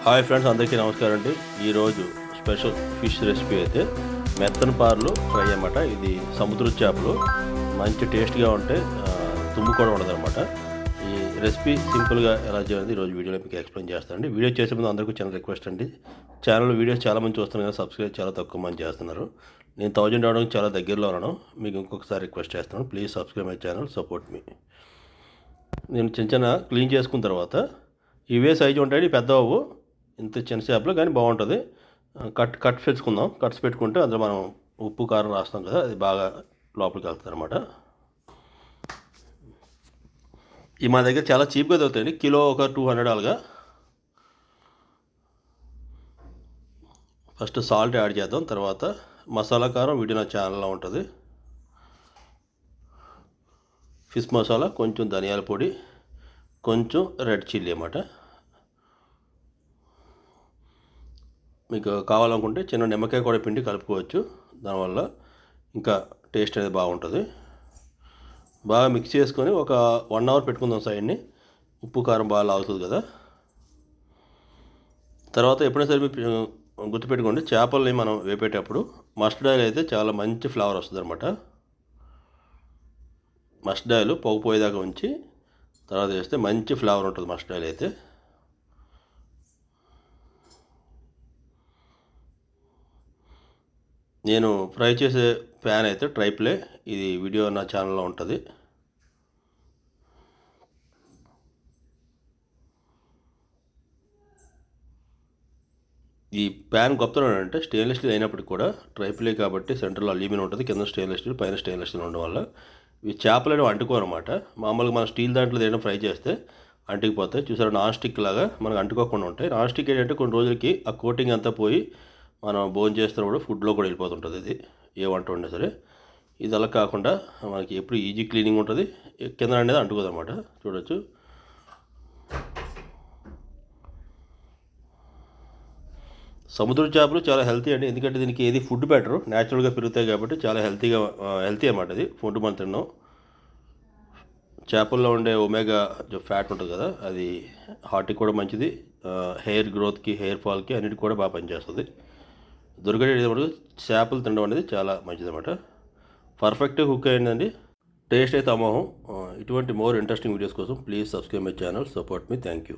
Hi friends, అందరికీ నమస్కారం అండి. ఈరోజు స్పెషల్ ఫిష్ రెసిపీ అయితే మెత్తన పార్లు ఫ్రై అన్నమాట. ఇది సముద్ర చేపలు మంచి టేస్ట్గా ఉంటే తుమ్ము కూడా ఉండదు అనమాట. ఈ రెసిపీ సింపుల్గా ఎలా చేయాలి ఈరోజు వీడియోలో మీకు ఎక్స్ప్లెయిన్ చేస్తానండి. వీడియో చేసే ముందు అందరికీ చిన్న రిక్వెస్ట్ అండి, ఛానల్ వీడియోస్ చాలా మంది చూస్తున్నారు కదా, సబ్స్క్రైబ్ చాలా తక్కువ మంది చేస్తున్నారు. నేను 1000 అవడానికి చాలా దగ్గరలో ఉన్నాను. మీకు ఇంకొకసారి రిక్వెస్ట్ చేస్తున్నాను, please subscribe my channel, support me. నేను చిన్న క్లీన్ చేసుకున్న తర్వాత ఇవే సైజు ఉంటాయి, పెద్దవు ఇంత చిన్న చేపలు కానీ బాగుంటుంది. కట్స్ పెట్టుకుందాం. కట్స్ పెట్టుకుంటే అందులో మనం ఉప్పు కారం రాస్తాం కదా, అది బాగా లోపలికి వెళ్తుంది అనమాట. ఈ మా దగ్గర చాలా చీప్గా దొరుకుతాయండి, కిలో ఒక 200 అలాగా. ఫస్ట్ సాల్ట్ యాడ్ చేద్దాం, తర్వాత మసాలా కారం వీడియో నా ఛానల్లో ఉంటుంది. ఫిష్ మసాలా, కొంచెం ధనియాల పొడి, కొంచెం రెడ్ చిల్లీ అన్నమాట. మీకు కావాలనుకుంటే చిన్న నిమ్మకాయ కూడా పిండి కలుపుకోవచ్చు, దానివల్ల ఇంకా టేస్ట్ అనేది బాగుంటుంది. బాగా మిక్స్ చేసుకొని ఒక 1 అవర్ పెట్టుకుందాం సైడ్ని. ఉప్పు కారం బాగా లాగుతుంది కదా. తర్వాత ఎప్పుడైనా సరే మీరు గుర్తుపెట్టుకోండి, చేపల్ని మనం వేపేటప్పుడు మస్టర్డ్ ఆయిల్ అయితే చాలా మంచి ఫ్లేవర్ వస్తుంది అనమాట. మస్టర్డ్ ఆయిల్ పోయిదాకా ఉంచి తర్వాత వేస్తే మంచి ఫ్లేవర్ ఉంటుంది మస్టర్డ్ ఆయిల్ అయితే. నేను ఫ్రై చేసే ప్యాన్ అయితే ట్రైప్లే, ఇది వీడియో నా ఛానల్లో ఉంటుంది. ఈ ప్యాన్ గొప్పతనం అంటే స్టెయిన్లెస్ స్టీల్ అయినప్పటికీ కూడా ట్రైప్లే కాబట్టి సెంటర్లో అల్యూమినియం ఉంటుంది, కింద స్టెయిన్లెస్ స్టీల్, పైన స్టెయిన్లెస్ స్టీల్ ఉండడం వల్ల ఈ చేపలు అనేవి అంటుకోనమాట. మామూలుగా మనం స్టీల్ దాంట్లో ఏదైనా ఫ్రై చేస్తే అంటుకుపోతాయి. చూసారా, నాన్ స్టిక్ లాగా మనకు అంటుకోకుండా ఉంటాయి. నాన్ స్టిక్ ఏంటంటే కొన్ని రోజులకి ఆ కోటింగ్ అంతా పోయి మనం భోజనం చేస్తున్నప్పుడు ఫుడ్లో కూడా వెళ్ళిపోతుంటుంది. ఇది ఏ వంట ఉన్నా సరే. ఇది అలా కాకుండా మనకి ఎప్పుడు ఈజీ క్లీనింగ్ ఉంటుంది, కింద అనేది అంటుకోదు అనమాట. చూడొచ్చు. సముద్ర చేపలు చాలా హెల్తీ అండి, ఎందుకంటే దీనికి ఏది ఫుడ్ బెటరు, న్యాచురల్గా పెరుగుతాయి కాబట్టి చాలా హెల్తీ అన్నమాట. ఇది ఫుడ్ మనం తిన్నాం. చేపల్లో ఉండే ఒమేగా ఫ్యాట్ ఉంటుంది కదా, అది హార్ట్కి కూడా మంచిది, హెయిర్ గ్రోత్కి, హెయిర్ ఫాల్కి అన్నిటికి కూడా బాగా పనిచేస్తుంది. దొరికేటప్పుడు చేపలు తినడం అనేది చాలా మంచిదన్నమాట. పర్ఫెక్ట్గా కుక్ అయిందండి, టేస్ట్ అయితే అమోహం. ఇటువంటి మోర్ ఇంట్రెస్టింగ్ వీడియోస్ కోసం please subscribe my channel, support me. Thank you.